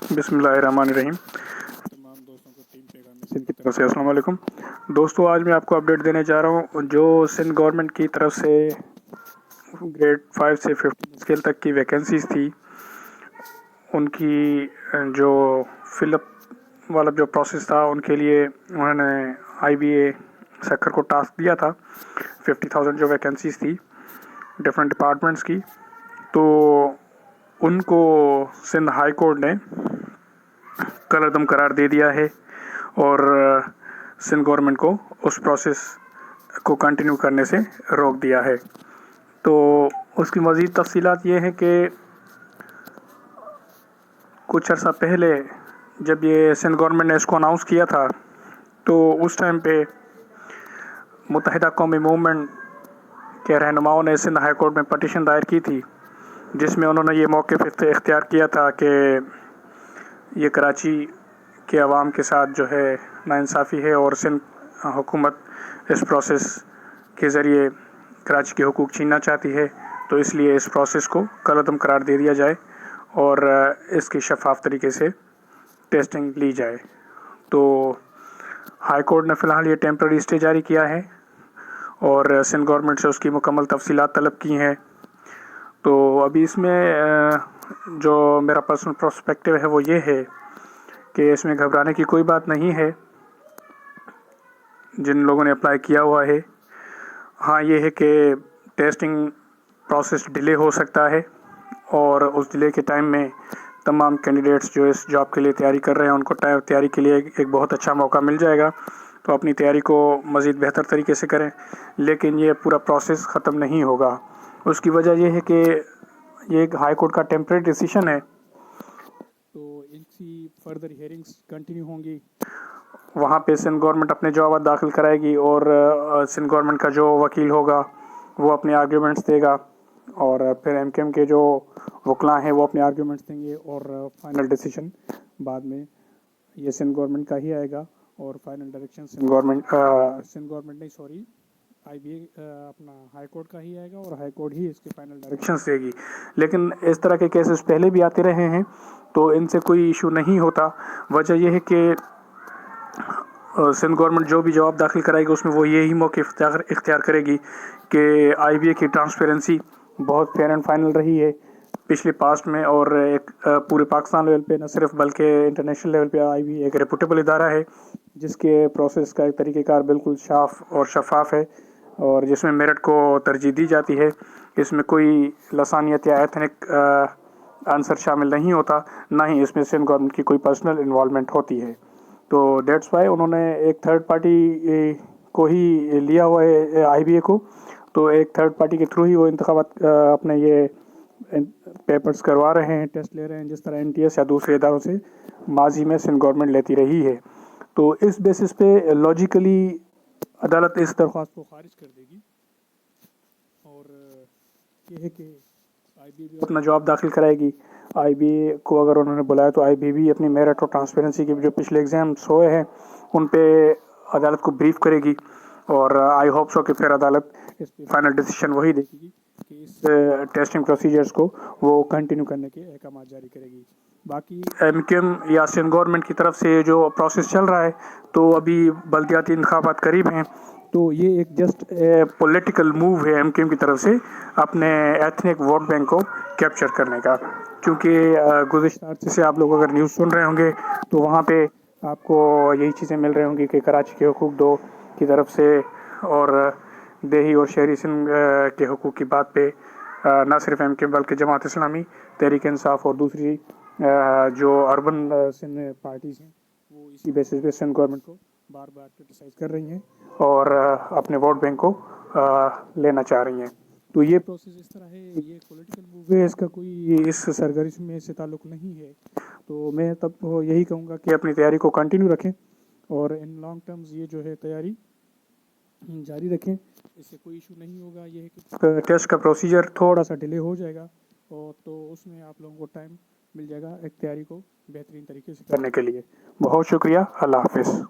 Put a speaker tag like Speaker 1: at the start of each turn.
Speaker 1: बिस्मिल्लाहिर्रहमानिर्रहीम। तमाम दोस्तों को टीम पैगाम सिंध की तरफ से अस्सलाम वालेकुम। दोस्तों, आज मैं आपको अपडेट देने जा रहा हूँ जो सिंध गवर्नमेंट की तरफ से ग्रेड 5 से 15 स्केल तक की वैकेंसीज थी, उनकी जो फिलअप वाला जो प्रोसेस था, उनके लिए उन्होंने IBA सेक्टर को टास्क दिया था। 50,000 जो वैकेंसीज थी डिफरेंट डिपार्टमेंट्स की, तो उनको सिंध हाई कोर्ट ने कलअदम करार दे दिया है और सिंध गवर्नमेंट को उस प्रोसेस को कंटिन्यू करने से रोक दिया है। तो उसकी मज़ीद तफसीलात ये हैं कि कुछ अर्सा पहले जब ये सिंध गवर्नमेंट ने इसको अनाउंस किया था, तो उस टाइम पे मुत्तहिदा कौमी मूवमेंट के रहनुमाओं ने सिंध हाई कोर्ट में पटिशन दायर की थी, जिसमें उन्होंने ये मौक़िफ़ इख्तियार किया था कि ये कराची के अवाम के साथ जो है नाइंसाफ़ी है और सिंध हुकूमत इस प्रोसेस के ज़रिए कराची के हुकूक छीनना चाहती है। तो इसलिए इस प्रोसेस को कलअदम करार दे दिया जाए और इसकी शफाफ तरीके से टेस्टिंग ली जाए। तो हाई कोर्ट ने फ़िलहाल ये टेम्पररी स्टे जारी किया है और सिंध गवर्नमेंट से उसकी मुकम्मल तफसीलात तलब की हैं। तो अभी इसमें जो मेरा पर्सनल पर्सपेक्टिव है वो ये है कि इसमें घबराने की कोई बात नहीं है जिन लोगों ने अप्लाई किया हुआ है। हाँ, ये है कि टेस्टिंग प्रोसेस डिले हो सकता है और उस डिले के टाइम में तमाम कैंडिडेट्स जो इस जॉब के लिए तैयारी कर रहे हैं, उनको तैयारी के लिए एक बहुत अच्छा मौका मिल जाएगा। तो अपनी तैयारी को मज़ीद बेहतर तरीके से करें, लेकिन ये पूरा प्रोसेस ख़त्म नहीं होगा। उसकी वजह यह है कि ये एक हाई कोर्ट का टेम्परेरी डिसीजन है, तो इनकी फर्दर हियरिंग्स कंटिन्यू होंगी। वहाँ पे सिंध गवर्नमेंट अपने जवाब दाखिल कराएगी और सिंध गवर्नमेंट का जो वकील होगा वो अपने आर्ग्यूमेंट्स देगा और फिर MKM के जो वकला हैं वो अपने आर्ग्यूमेंट्स देंगे और फाइनल डिसीजन बाद में ये सिंध गवर्नमेंट का ही आएगा और फाइनल डायरेक्शन सिंध गवर्नमेंट नहीं, सॉरी, IBA अपना हाई कोर्ट का ही आएगा और हाई कोर्ट ही इसके फाइनल डायरेक्शंस देगी। लेकिन इस तरह के केसेस पहले भी आते रहे हैं, तो इनसे कोई इशू नहीं होता। वजह यह है कि सिंध गवर्नमेंट जो भी जवाब दाखिल कराएगी उसमें वो यही मौक़िफ़ इख्तियार करेगी कि IBA की ट्रांसपेरेंसी बहुत फेयर एंड फाइनल रही है पिछले पास्ट में, और एक पूरे पाकिस्तान लेवल पे न सिर्फ बल्कि इंटरनेशनल लेवल पे IBA एक रेपुटेबल इदारा है जिसके प्रोसेस का एक तरीक़ेकार बिल्कुल साफ और शफाफ है और जिसमें मेरिट को तरजीह दी जाती है। इसमें कोई लसानियत या एथनिक आंसर शामिल नहीं होता, ना ही इसमें सिंध गवर्नमेंट की कोई पर्सनल इन्वॉल्वमेंट होती है। तो डेट्स वाई उन्होंने एक थर्ड पार्टी को ही लिया हुआ है IBA को, तो एक थर्ड पार्टी के थ्रू ही वो इंतखाबात अपने ये पेपर्स करवा रहे हैं, टेस्ट ले रहे हैं, जिस तरह NTS या दूसरे इदारों से माजी में सिंध गवर्नमेंट लेती रही है। तो इस बेसिस पे लॉजिकली अदालत इस दरख्वास्त को खारिज कर देगी और ये है कि IBA भी अपना जवाब दाखिल कराएगी। IBA को अगर उन्होंने बुलाया तो IBA भी अपनी मेरिट और ट्रांसपेरेंसी के जो पिछले एग्ज़ाम्स हुए हैं उन पे अदालत को ब्रीफ करेगी और आई होप सो कि फिर अदालत इस पे फाइनल डिसीजन वही देगी कि इस टेस्टिंग प्रोसीजर्स को वो कंटिन्यू करने के अहकाम जारी करेगी। बाकी MKM या सिंध गवर्नमेंट की तरफ से जो प्रोसेस चल रहा है, तो अभी बल्दियाती इंतखाबात करीब हैं, तो ये एक जस्ट पॉलिटिकल मूव है MKM की तरफ से अपने एथनिक वोट बैंक को कैप्चर करने का। क्योंकि गुज़िश्ता अर्से से आप लोग अगर न्यूज़ सुन रहे होंगे तो वहाँ पे आपको यही चीज़ें मिल रही होंगी कि कराची के हुकूक दो की तरफ से और देही और शहरी सिंध के हुकूक की बात पे न सिर्फ MKM बल्कि जमात इस्लामी, तहरीक इंसाफ और दूसरी जो अर्बन सिंध पार्टीज़ हैं वो इसी बेसिस पे सिंध गवर्नमेंट को बार बार क्रिटिसाइज़ कर रही हैं और अपने वोट बैंक को लेना चाह रही हैं। तो ये प्रोसेस इस तरह है, ये पॉलिटिकल मूव है, इसका कोई इस सरगर्मी से ताल्लुक़ नहीं है। तो मैं तब यही कहूँगा कि अपनी तैयारी को कंटिन्यू रखें और इन लॉन्ग टर्म्स ये जो है तैयारी जारी रखें, इससे कोई इशू नहीं होगा। ये है कि टेस्ट का प्रोसीजर थोड़ा सा डिले हो जाएगा और तो उसमें आप लोगों को टाइम मिल जाएगा एक तैयारी को बेहतरीन तरीके से करने के लिए। बहुत शुक्रिया, अल्लाह हाफ़िज़।